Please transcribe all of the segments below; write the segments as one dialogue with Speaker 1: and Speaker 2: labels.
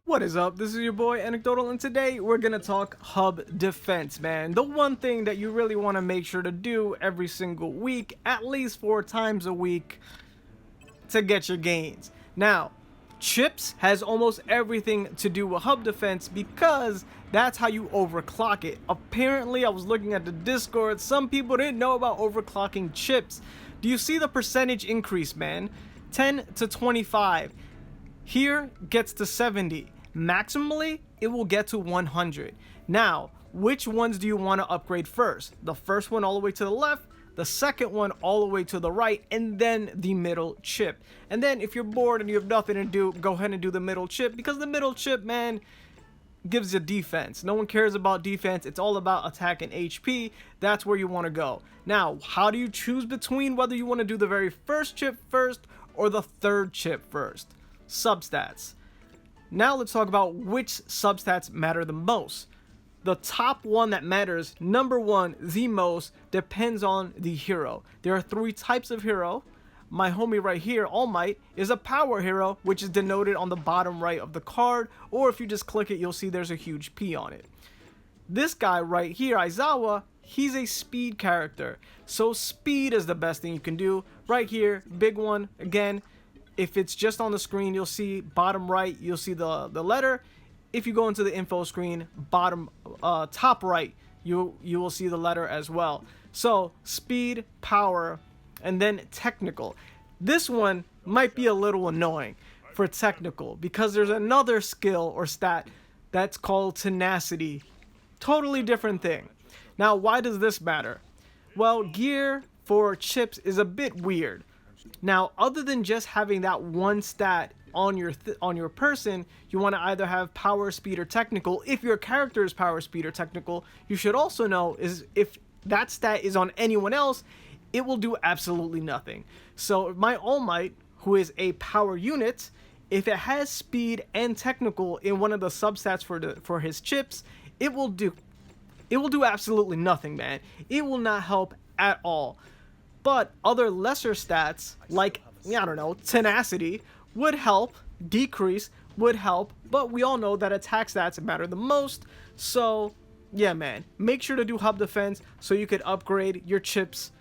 Speaker 1: What is up? This is your boy Anecdotal, and today we're gonna talk hub defense, man. The one thing that you really want to make sure to do every single week, at least 4 times a week, to get your gains. Now, chips has almost everything to do with hub defense because that's how you overclock it. Apparently, I was looking at the Discord, some people didn't know about overclocking chips. Do you see the percentage increase, man? 10 to 25. Here gets to 70. Maximally, it will get to 100. Now, which ones do you want to upgrade first? The first one all the way to the left, the second one all the way to the right, and then the middle chip. And then if you're bored and you have nothing to do, go ahead and do the middle chip, because the middle chip, man, gives you defense. No one cares about defense. It's all about attack and HP. That's where you want to go. Now, how do you choose between whether you want to do the very first chip first or the third chip first? Substats. Now let's talk about which substats matter the most. The top one that matters, number one, the most, depends on the hero. There are 3 types of hero. My homie right here, All Might, is a power hero, which is denoted on the bottom right of the card, or if you just click it, you'll see there's a huge P on it. This guy right here, Aizawa, he's a speed character. So speed is the best thing you can do. Right here, big one, again, if it's just on the screen, you'll see bottom right, you'll see the letter. If you go into the info screen, bottom top right, you will see the letter as well. So speed, power, and then technical. This one might be a little annoying for technical because there's another skill or stat that's called tenacity. Totally different thing. Now, why does this matter? Well, gear for chips is a bit weird. Now, other than just having that one stat on your person, you want to either have power, speed, or technical. If your character is power, speed, or technical, you should also know is if that stat is on anyone else, it will do absolutely nothing. So my All Might, who is a power unit, if it has speed and technical in one of the substats for his chips, it will do absolutely nothing, man. It will not help at all. But other lesser stats, like, I don't know, tenacity, would help, decrease, would help, but we all know that attack stats matter the most, so, yeah, man, make sure to do hub defense so you could upgrade your chips,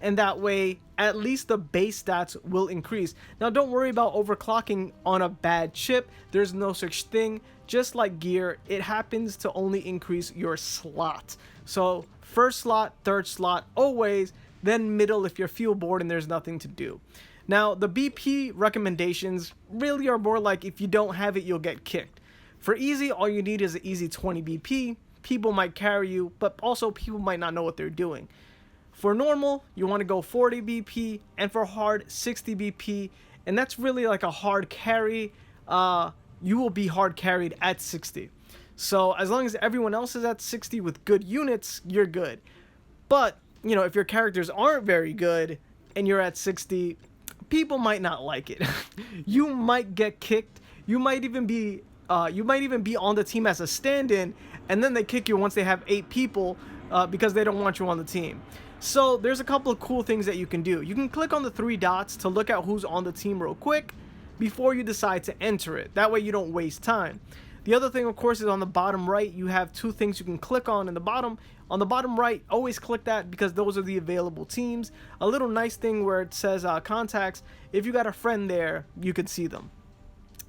Speaker 1: and that way, at least the base stats will increase. Now, don't worry about overclocking on a bad chip, there's no such thing. Just like gear, it happens to only increase your slot. So, first slot, third slot, always, then middle if you're feel bored and there's nothing to do. Now, the BP recommendations really are more like if you don't have it, you'll get kicked. For easy, all you need is an easy 20 BP. People might carry you, but also people might not know what they're doing. For normal, you want to go 40 BP, and for hard, 60 BP, and that's really like a hard carry. You will be hard carried at 60. So as long as everyone else is at 60 with good units, you're good. But you know, if your characters aren't very good and you're at 60, people might not like it. You might get kicked. You might even be on the team as a stand-in, and then they kick you once they have 8 people because they don't want you on the team. So there's a couple of cool things that you can do. You can click on the 3 dots to look at who's on the team real quick before you decide to enter it. That way you don't waste time. The other thing, of course, is on the bottom right, you have 2 things you can click on in the bottom. On the bottom right, always click that because those are the available teams. A little nice thing where it says contacts. If you got a friend there, you can see them.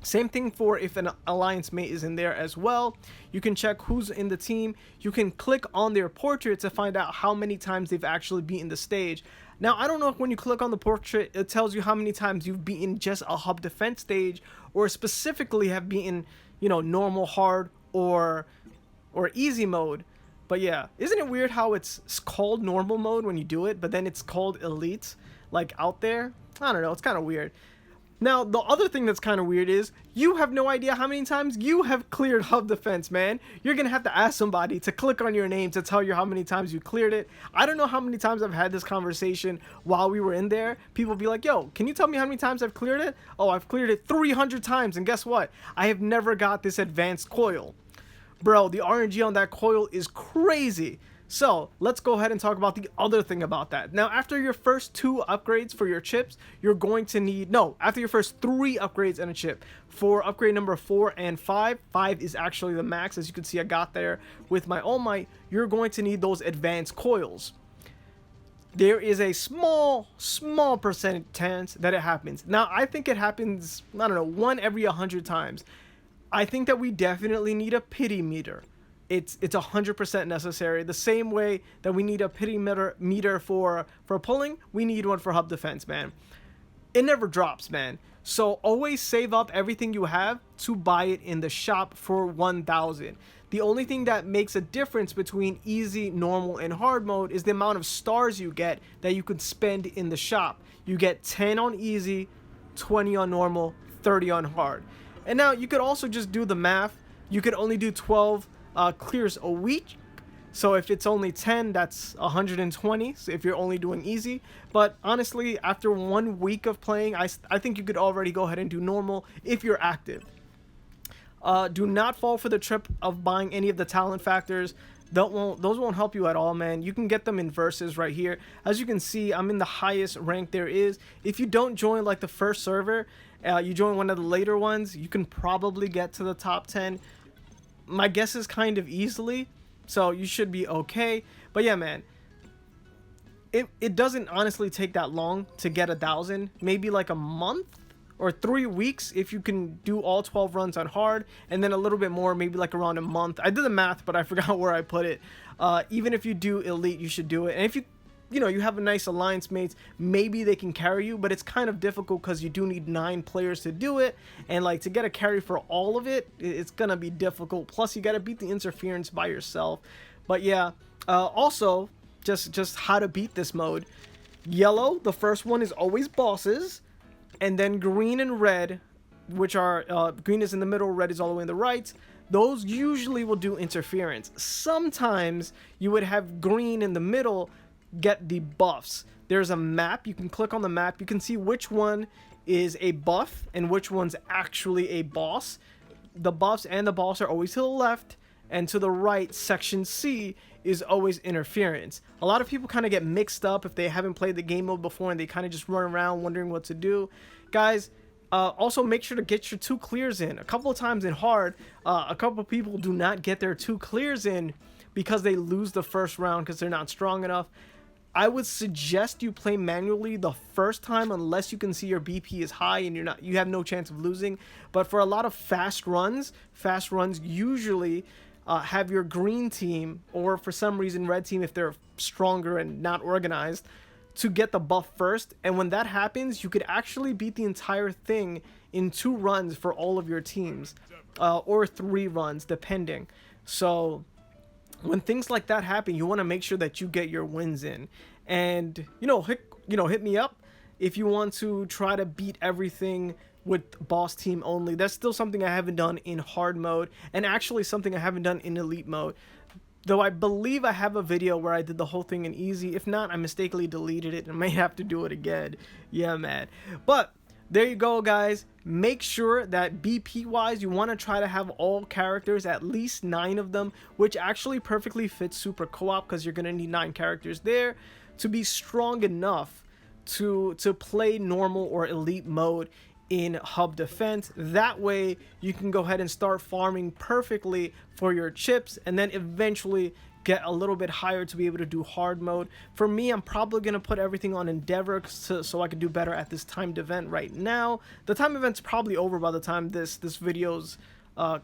Speaker 1: Same thing for if an alliance mate is in there as well. You can check who's in the team. You can click on their portrait to find out how many times they've actually beaten the stage. Now, I don't know if when you click on the portrait, it tells you how many times you've beaten just a hub defense stage or specifically have beaten, you know, normal, hard, or easy mode. But yeah, isn't it weird how it's called normal mode when you do it, but then it's called elite, like out there? I don't know, it's kind of weird. Now, the other thing that's kind of weird is you have no idea how many times you have cleared hub defense, man. You're going to have to ask somebody to click on your name to tell you how many times you cleared it. I don't know how many times I've had this conversation while we were in there. People be like, yo, can you tell me how many times I've cleared it? Oh, I've cleared it 300 times, and guess what? I have never got this advanced coil. Bro, the RNG on that coil is crazy. So let's go ahead and talk about the other thing about that. Now, after your first 2 upgrades for your chips, you're going to need, no, after your first 3 upgrades and a chip, for upgrade number 4 and 5, 5 is actually the max, as you can see I got there with my All Might, you're going to need those advanced coils. There is a small percentage chance that it happens. Now, I think it happens, I don't know, 1 every 100 times. I think that we definitely need a pity meter. It's 100% necessary. The same way that we need a pity meter for pulling, we need one for hub defense, man. It never drops, man. So always save up everything you have to buy it in the shop for 1,000. The only thing that makes a difference between easy, normal, and hard mode is the amount of stars you get that you could spend in the shop. You get 10 on easy, 20 on normal, 30 on hard. And now you could also just do the math. You could only do 12 clears a week. So if it's only 10, that's 120. So if you're only doing easy. But honestly, after 1 week of playing, I think you could already go ahead and do normal if you're active. Do not fall for the trip of buying any of the talent factors. Those won't help you at all, man. You can get them in verses right here. As you can see, I'm in the highest rank there is. If you don't join like the first server, you join one of the later ones, you can probably get to the top 10. My guess is kind of easily, so you should be okay. But yeah, man, it doesn't honestly take that long to get 1,000. Maybe like a month or 3 weeks if you can do all 12 runs on hard, and then a little bit more, maybe like around a month. I did the math, but I forgot where I put it. Even if you do elite, you should do it. And if you have a nice alliance mates, maybe they can carry you, but it's kind of difficult because you do need 9 players to do it, and like to get a carry for all of it, it's gonna be difficult. Plus you got to beat the interference by yourself. But yeah, also just how to beat this mode. Yellow, the first one is always bosses, and then green and red, which are green is in the middle, red is all the way on the right. Those usually will do interference. Sometimes you would have green in the middle get the buffs. There's a map. You can click on the map. You can see which one is a buff and which one's actually a boss. The buffs and the boss are always to the left, and to the right, section C is always interference. A lot of people kind of get mixed up if they haven't played the game mode before, and they kind of just run around wondering what to do. Guys, also make sure to get your 2 clears in. A couple of times in hard, a couple of people do not get their 2 clears in because they lose the first round because they're not strong enough. I would suggest you play manually the first time unless you can see your BP is high and you have no chance of losing. But for a lot of fast runs usually have your green team, or for some reason red team if they're stronger and not organized, to get the buff first. And when that happens, you could actually beat the entire thing in 2 runs for all of your teams, or 3 runs depending. So when things like that happen, you want to make sure that you get your wins in. And hit me up if you want to try to beat everything with boss team only. That's still something I haven't done in hard mode, and actually something I haven't done in elite mode. Though I believe I have a video where I did the whole thing in easy. If not, I mistakenly deleted it and may have to do it again. Yeah, man. But there you go, guys. Make sure that BP wise, you want to try to have all characters, at least 9 of them, which actually perfectly fits super co-op because you're going to need 9 characters there to be strong enough to play normal or elite mode in hub defense. That way you can go ahead and start farming perfectly for your chips, and then eventually get a little bit higher to be able to do hard mode. For me, I'm probably going to put everything on Endeavor so I can do better at this timed event right now. The time event's probably over by the time this video's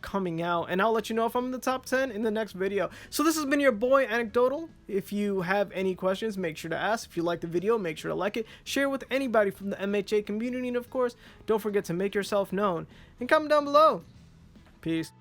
Speaker 1: coming out, and I'll let you know if I'm in the top 10 in the next video. So this has been your boy Anecdotal. If you have any questions, make sure to ask. If you like the video, make sure to like it, share it with anybody from the MHA community, and of course, don't forget to make yourself known and comment down below. Peace.